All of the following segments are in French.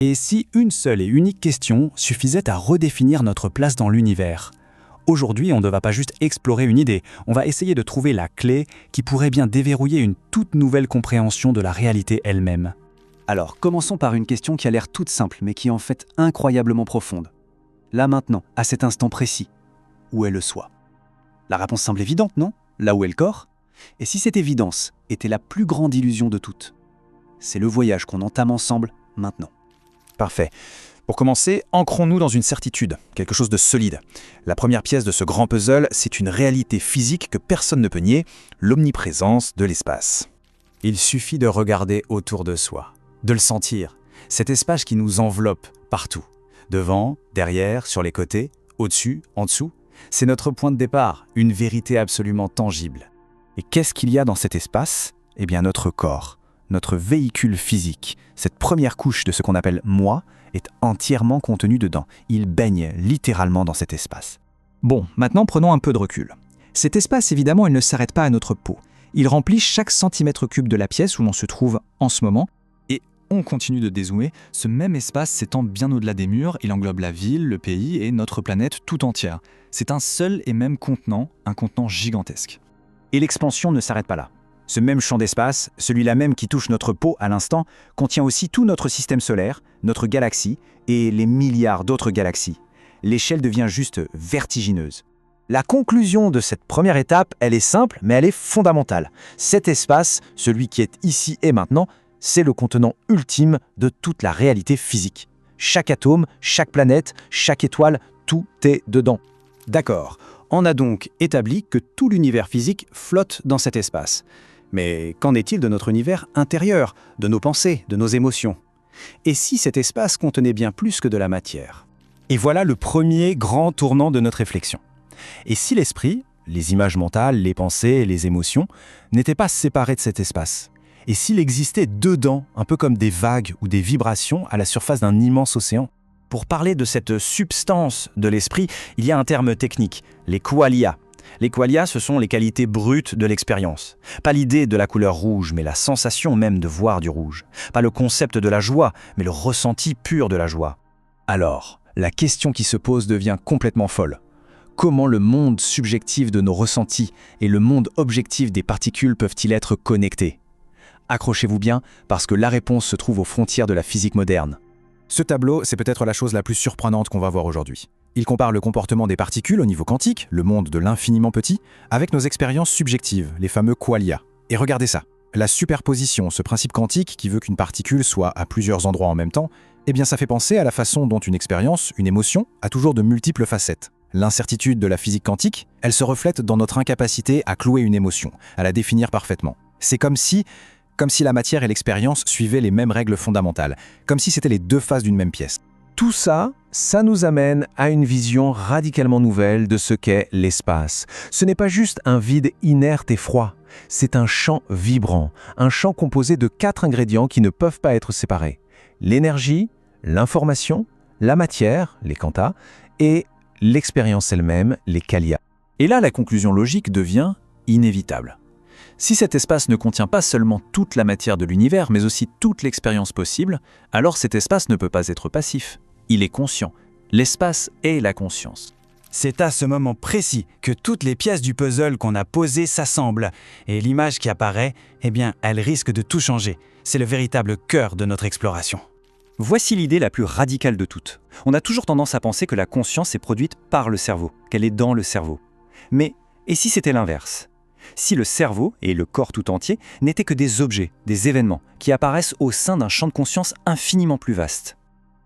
Et si une seule et unique question suffisait à redéfinir notre place dans l'univers? Aujourd'hui, on ne va pas juste explorer une idée, on va essayer de trouver la clé qui pourrait bien déverrouiller une toute nouvelle compréhension de la réalité elle-même. Alors, commençons par une question qui a l'air toute simple, mais qui est en fait incroyablement profonde. Là maintenant, à cet instant précis, où est le soi? La réponse semble évidente, non? Là où est le corps? Et si cette évidence était la plus grande illusion de toutes? C'est le voyage qu'on entame ensemble maintenant. Parfait. Pour commencer, ancrons-nous dans une certitude, quelque chose de solide. La première pièce de ce grand puzzle, c'est une réalité physique que personne ne peut nier, l'omniprésence de l'espace. Il suffit de regarder autour de soi, de le sentir, cet espace qui nous enveloppe partout. Devant, derrière, sur les côtés, au-dessus, en dessous. C'est notre point de départ, une vérité absolument tangible. Et qu'est-ce qu'il y a dans cet espace? Eh bien notre corps, notre véhicule physique, cette première couche de ce qu'on appelle « moi », est entièrement contenu dedans. Il baigne littéralement dans cet espace. Bon, maintenant prenons un peu de recul. Cet espace, évidemment, il ne s'arrête pas à notre peau. Il remplit chaque centimètre cube de la pièce où l'on se trouve en ce moment. Et on continue de dézoomer, ce même espace s'étend bien au-delà des murs, il englobe la ville, le pays et notre planète tout entière. C'est un seul et même contenant, un contenant gigantesque. Et l'expansion ne s'arrête pas là. Ce même champ d'espace, celui-là même qui touche notre peau à l'instant, contient aussi tout notre système solaire, notre galaxie et les milliards d'autres galaxies. L'échelle devient juste vertigineuse. La conclusion de cette première étape, elle est simple, mais elle est fondamentale. Cet espace, celui qui est ici et maintenant, c'est le contenant ultime de toute la réalité physique. Chaque atome, chaque planète, chaque étoile, tout est dedans. D'accord, on a donc établi que tout l'univers physique flotte dans cet espace. Mais qu'en est-il de notre univers intérieur, de nos pensées, de nos émotions? Et si cet espace contenait bien plus que de la matière? Et voilà le premier grand tournant de notre réflexion. Et si l'esprit, les images mentales, les pensées, les émotions, n'étaient pas séparés de cet espace? Et s'il existait dedans, un peu comme des vagues ou des vibrations à la surface d'un immense océan? Pour parler de cette substance de l'esprit, il y a un terme technique, les qualia. Les qualia, ce sont les qualités brutes de l'expérience. Pas l'idée de la couleur rouge, mais la sensation même de voir du rouge. Pas le concept de la joie, mais le ressenti pur de la joie. Alors, la question qui se pose devient complètement folle. Comment le monde subjectif de nos ressentis et le monde objectif des particules peuvent-ils être connectés? Accrochez-vous bien, parce que la réponse se trouve aux frontières de la physique moderne. Ce tableau, c'est peut-être la chose la plus surprenante qu'on va voir aujourd'hui. Il compare le comportement des particules au niveau quantique, le monde de l'infiniment petit, avec nos expériences subjectives, les fameux qualia. Et regardez ça, la superposition, ce principe quantique qui veut qu'une particule soit à plusieurs endroits en même temps, eh bien ça fait penser à la façon dont une expérience, une émotion, a toujours de multiples facettes. L'incertitude de la physique quantique, elle se reflète dans notre incapacité à clouer une émotion, à la définir parfaitement. C'est comme si la matière et l'expérience suivaient les mêmes règles fondamentales, comme si c'était les deux faces d'une même pièce. Tout ça, ça nous amène à une vision radicalement nouvelle de ce qu'est l'espace. Ce n'est pas juste un vide inerte et froid, c'est un champ vibrant, un champ composé de 4 ingrédients qui ne peuvent pas être séparés. L'énergie, l'information, la matière, les quanta, et l'expérience elle-même, les qualia. Et là, la conclusion logique devient inévitable. Si cet espace ne contient pas seulement toute la matière de l'univers, mais aussi toute l'expérience possible, alors cet espace ne peut pas être passif. Il est conscient. L'espace est la conscience. C'est à ce moment précis que toutes les pièces du puzzle qu'on a posées s'assemblent. Et l'image qui apparaît, eh bien, elle risque de tout changer. C'est le véritable cœur de notre exploration. Voici l'idée la plus radicale de toutes. On a toujours tendance à penser que la conscience est produite par le cerveau, qu'elle est dans le cerveau. Mais, et si c'était l'inverse ? Si le cerveau et le corps tout entier n'étaient que des objets, des événements, qui apparaissent au sein d'un champ de conscience infiniment plus vaste.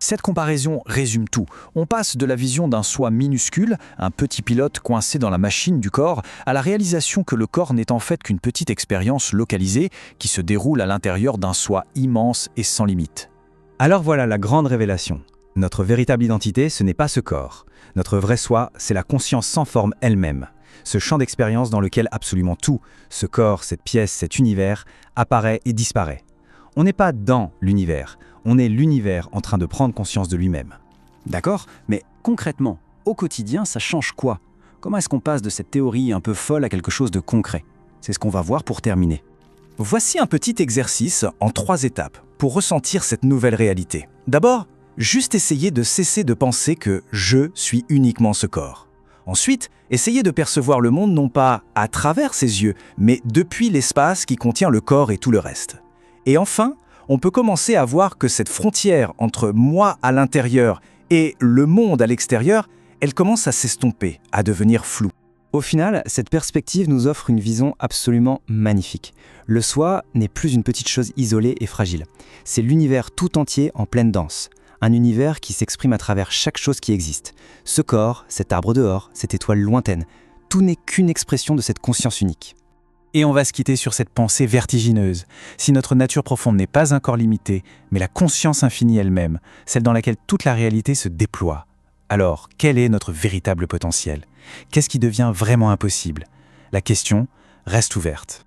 Cette comparaison résume tout. On passe de la vision d'un soi minuscule, un petit pilote coincé dans la machine du corps, à la réalisation que le corps n'est en fait qu'une petite expérience localisée qui se déroule à l'intérieur d'un soi immense et sans limite. Alors voilà la grande révélation. Notre véritable identité, ce n'est pas ce corps. Notre vrai soi, c'est la conscience sans forme elle-même. Ce champ d'expérience dans lequel absolument tout, ce corps, cette pièce, cet univers, apparaît et disparaît. On n'est pas dans l'univers, on est l'univers en train de prendre conscience de lui-même. D'accord ? Mais concrètement, au quotidien, ça change quoi ? Comment est-ce qu'on passe de cette théorie un peu folle à quelque chose de concret ? C'est ce qu'on va voir pour terminer. Voici un petit exercice en 3 étapes pour ressentir cette nouvelle réalité. D'abord, juste essayer de cesser de penser que je suis uniquement ce corps. Ensuite, essayez de percevoir le monde non pas à travers ses yeux, mais depuis l'espace qui contient le corps et tout le reste. Et enfin, on peut commencer à voir que cette frontière entre moi à l'intérieur et le monde à l'extérieur, elle commence à s'estomper, à devenir floue. Au final, cette perspective nous offre une vision absolument magnifique. Le soi n'est plus une petite chose isolée et fragile. C'est l'univers tout entier en pleine danse. Un univers qui s'exprime à travers chaque chose qui existe. Ce corps, cet arbre dehors, cette étoile lointaine, tout n'est qu'une expression de cette conscience unique. Et on va se quitter sur cette pensée vertigineuse. Si notre nature profonde n'est pas un corps limité, mais la conscience infinie elle-même, celle dans laquelle toute la réalité se déploie, alors quel est notre véritable potentiel ? Qu'est-ce qui devient vraiment impossible ? La question reste ouverte.